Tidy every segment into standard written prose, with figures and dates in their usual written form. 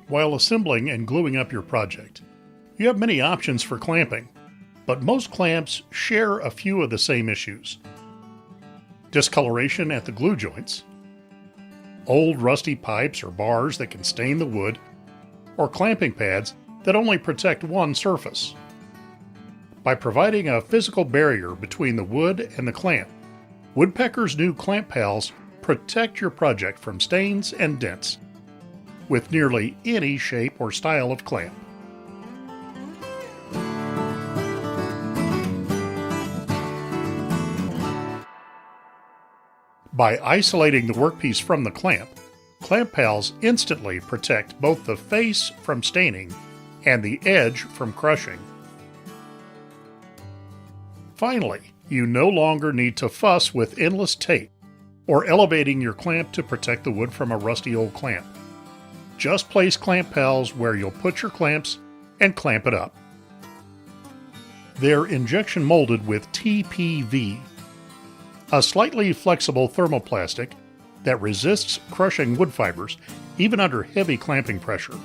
while assembling and gluing up your project. You have many options for clamping, but most clamps share a few of the same issues. Discoloration at the glue joints, old rusty pipes or bars that can stain the wood, or clamping pads that only protect one surface. By providing a physical barrier between the wood and the clamp, Woodpecker's new Clamp-Pals protect your project from stains and dents with nearly any shape or style of clamp. By isolating the workpiece from the clamp, Clamp-Pals instantly protect both the face from staining and the edge from crushing. Finally, you no longer need to fuss with endless tape or elevating your clamp to protect the wood from a rusty old clamp. Just place Clamp-Pals where you'll put your clamps and clamp it up. They're injection molded with TPV, a slightly flexible thermoplastic that resists crushing wood fibers even under heavy clamping pressure.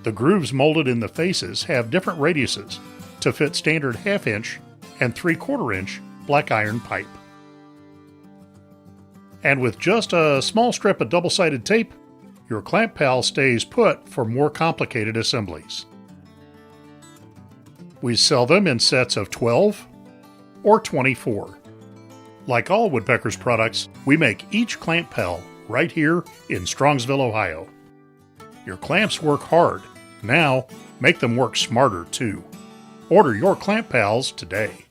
The grooves molded in the faces have different radiuses to fit standard 1/2 inch and 3/4 inch black iron pipe. And with just a small strip of double-sided tape, your Clamp-Pal stays put for more complicated assemblies. We sell them in sets of 12 or 24. Like all Woodpeckers products, we make each Clamp-Pal right here in Strongsville, Ohio. Your clamps work hard. Now, make them work smarter too. Order your Clamp-Pals today.